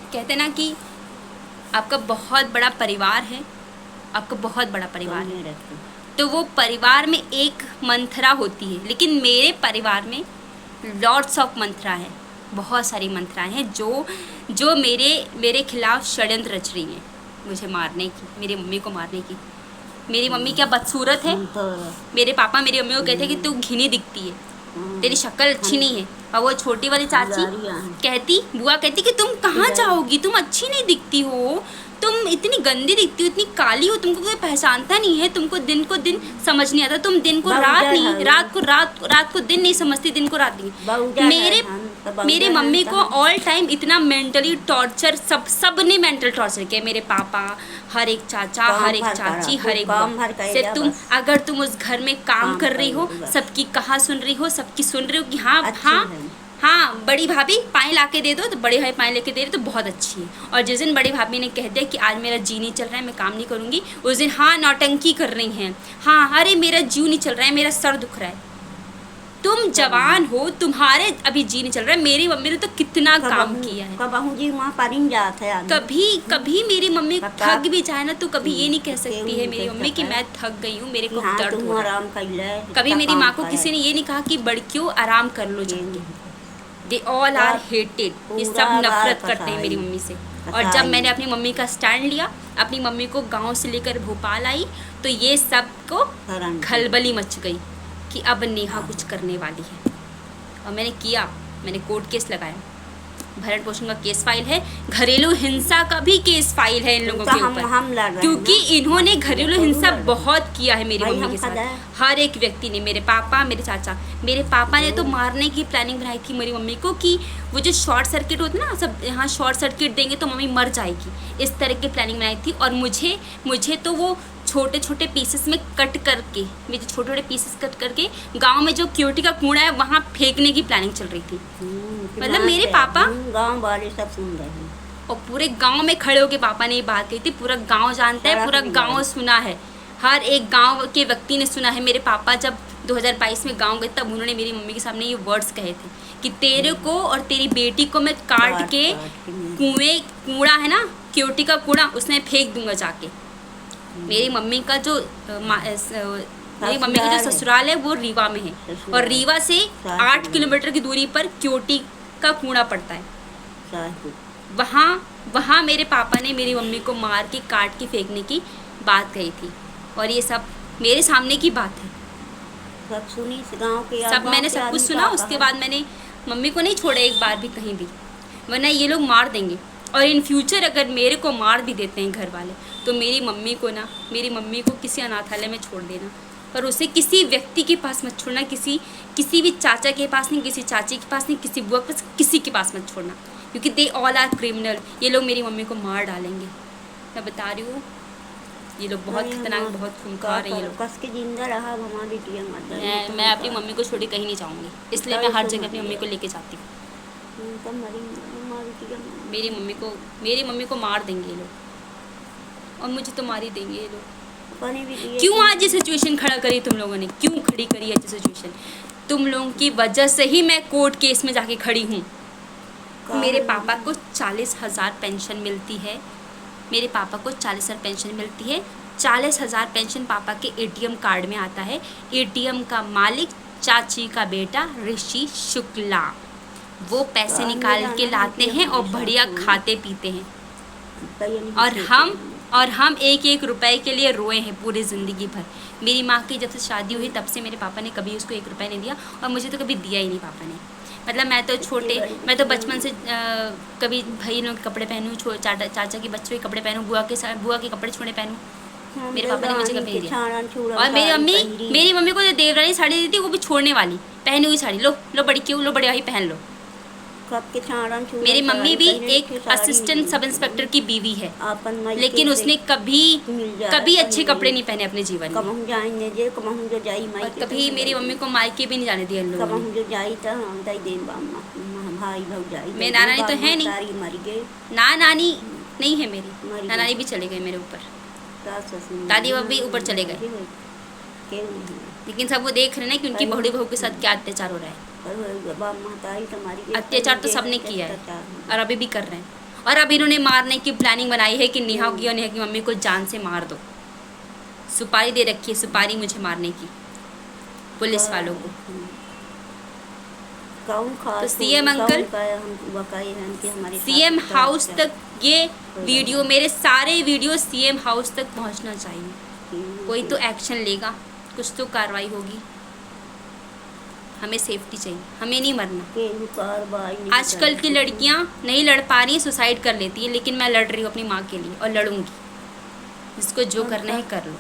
कहते ना कि आपका बहुत बड़ा परिवार है, आपका बहुत बड़ा परिवार है, तो वो परिवार में एक मंत्रा होती है, लेकिन मेरे परिवार में लॉट्स ऑफ मंत्रा है, बहुत सारी मंत्राएं हैं जो मेरे खिलाफ षड्यंत्र रच रही हैं, मुझे मारने की, मेरी मम्मी को मारने की। मेरी मम्मी क्या बदसूरत है, मेरे पापा मेरी मम्मी को कहते हैं कि तू घिनी दिखती है, तेरी शक्ल अच्छी नहीं है। और वो छोटी वाली चाची बुआ कहती कि तुम कहाँ जाओगी, तुम अच्छी नहीं दिखती हो, तुम इतनी गंदी दिखती हो, इतनी काली हो, तुमको कोई पहचानता नहीं है, तुमको दिन को दिन समझ नहीं आता, तुम दिन को रात नहीं, रात को दिन नहीं समझती, दिन को रात नहीं। मेरे मम्मी को ऑल टाइम इतना मेंटली टॉर्चर, सबने मेंटल टॉर्चर किया, मेरे पापा, हर एक चाचा, हर एक चाची, हर एक सिर्फ तुम, अगर तुम उस घर में काम कर रही हो, सबकी कहा सुन रही हो, सबकी सुन रही हो कि हाँ हाँ हाँ बड़ी भाभी पानी ला के दे दो, तो बड़े भाई पानी लेके दे रहे तो बहुत अच्छी है। और जिस दिन बड़ी भाभी ने कह दिया कि आज मेरा जी नहीं चल रहा है, मैं काम नहीं करूँगी, उस दिन हाँ नौटंकी कर रही हैं, हाँ अरे मेरा जीव नहीं चल रहा है, मेरा सर दुख रहा है। तुम जवान हो, तुम्हारे अभी जी नहीं चल रहा है। मेरी मम्मी ने तो कितना काम किया है, कभी मेरी मम्मी थक भी जाए ना, तो कभी ये नहीं कह सकती है मेरी मम्मी कि मैं थक गई हूँ, मेरे को दर्द हो रहा है। कभी मेरी माँ को किसी ने ये नहीं कहा कि बड़कियों आराम कर लो जाके। दे ऑल आर हेटेड, ये सब नफरत करते हैं मेरी मम्मी से। और जब मैंने अपनी मम्मी का स्टैंड लिया, अपनी मम्मी को गांव से लेकर भोपाल आई, तो ये सब को खलबली मच गई कि अब नेहा कुछ करने वाली है। और मैंने कोर्ट केस लगाया, भरण पोषण का केस फाइल है, घरेलू हिंसा का भी केस फाइल है इन लोगों के ऊपर, क्योंकि इन्होंने घरेलू हिंसा बहुत किया है मेरी मम्मी के साथ। हर एक व्यक्ति ने, मेरे पापा, मेरे चाचा, मेरे पापा ने तो मारने की प्लानिंग बनाई थी मेरी मम्मी को कि वो जो शॉर्ट सर्किट होती ना, सब यहाँ शॉर्ट सर्किट देंगे तो मम्मी मर जाएगी, इस तरह की प्लानिंग बनाई थी। और मुझे तो वो छोटे छोटे पीसेस में कट करके, मुझे छोटे छोटे पीसेस कट करके गांव में जो क्योटी का कूड़ा है वहाँ फेंकने की प्लानिंग चल रही थी। मतलब मेरे पापा, गांव वाले सब सुन रहे हैं, और पूरे गांव में खड़े होके पापा ने ये बात कही थी, पूरा गांव जानता है, पूरा गांव सुना है, हर एक गांव के व्यक्ति ने सुना है। मेरे पापा जब 2022 में गांव गए, तब उन्होंने मेरी मम्मी के सामने ये वर्ड्स कहे थे कि तेरे को और तेरी बेटी को मैं काट के कूड़ा है ना, क्योटी का कूड़ा, उसमें फेंक दूंगा जाके। मेरी मम्मी का जो ससुराल है वो रीवा में है, और रीवा से 8 किलोमीटर की दूरी पर क्योटी का कूड़ा पड़ता है। वहाँ मेरे पापा ने मेरी मम्मी को मार के काट के फेंकने की बात कही थी, और ये सब मेरे सामने की बात है। सब सुनी गांव के, सब मैंने सब कुछ सुना। उसके बाद मैंने मम्मी को नहीं छोड़ा एक बार भी कहीं भी, वरना ये लोग मार देंगे। और इन फ्यूचर अगर मेरे को मार भी देते हैं घर वाले, तो मेरी मम्मी को किसी अनाथालय में छोड़ देना, पर उसे किसी व्यक्ति के पास मत छोड़ना, किसी भी चाचा के पास नहीं, किसी चाची के पास नहीं, किसी बुआ के पास, किसी के पास मत छोड़ना, क्योंकि दे ऑल आर क्रिमिनल। ये लोग मेरी मम्मी को मार डालेंगे, मैं बता रही हूँ। ये लोग बहुत खतरनाक, बहुत खूंखार हैं ये लोग। कस के जिंदा रहा मैं अपनी मम्मी को छोड़ी कहीं नहीं जाऊँगी, इसलिए मैं हर जगह अपनी मम्मी को लेके जाती हूँ। मेरी मम्मी को मार देंगे ये लोग, और मुझे तो मार ही देंगे ये लोग। क्यों आज ये सिचुएशन खड़ा करी तुम लोगों ने, क्यों खड़ी करी है सिचुएशन? तुम लोगों की वजह से ही मैं कोर्ट केस में जाके खड़ी हूँ। मेरे पापा को 40,000 पेंशन मिलती है, मेरे पापा को 40,000 पेंशन मिलती है। 40,000 पेंशन पापा के ATM कार्ड में आता है। ATM का मालिक चाची का बेटा ऋषि शुक्ला, वो पैसे निकाल के लाते हैं और बढ़िया खाते पीते हैं। और हम एक एक रुपए के लिए रोए हैं पूरी ज़िंदगी भर। मेरी माँ की जब से शादी हुई तब से मेरे पापा ने कभी उसको 1 रुपया नहीं दिया, और मुझे तो कभी दिया ही नहीं पापा ने। मतलब मैं तो बचपन से कभी भाई लोग के कपड़े पहनूँ, चाचा के बच्चों के कपड़े पहनूँ, बुआ के कपड़े छोड़े पहनूँ, मेरे पापा ने मुझे कभी नहीं दिया। और मेरी मम्मी को जो देवरानी साड़ी दी थी, वो भी छोड़ने वाली पहनी हुई साड़ी, लो बड़ी क्यों, लो बड़ी भाई पहन लो। मेरी मम्मी भी एक असिस्टेंट सब इंस्पेक्टर की बीवी है, लेकिन उसने कभी अच्छे कपड़े नहीं पहने अपने जीवन में। और कभी मेरी मम्मी को मायके भी नहीं जाने दिया इन लोगों ने। मेरी नानी तो है नहीं, नानी नहीं है मेरी, नानी भी चले गए मेरे ऊपर, दादी भी ऊपर चले गए। लेकिन सब वो देख रहे हैं कि उनकी बड़ी बहू के साथ क्या अत्याचार हो रहा है। अत्याचार तो सबने किया है और अभी भी कर रहे हैं। और अब इन्होंने मारने की प्लानिंग बनाई है कि नेहा की और नेहा की मम्मी को जान से मार दो। सुपारी दे रखी है, सुपारी मुझे मारने की, पुलिस वालों को। कौन खा तो सीएम अंकल सीएम हाउस तक ये वीडियो, मेरे सारे वीडियो सीएम हाउस तक पहुंचना चाहिए। कोई तो एक्शन लेगा, कुछ तो कार्रवाई होगी। हमें सेफ्टी चाहिए, हमें नहीं मरना। आजकल की लड़कियां नहीं लड़ पा रही, सुसाइड कर लेती है, लेकिन मैं लड़ रही हूँ अपनी माँ के लिए और लड़ूंगी। जिसको जो करना है कर लो।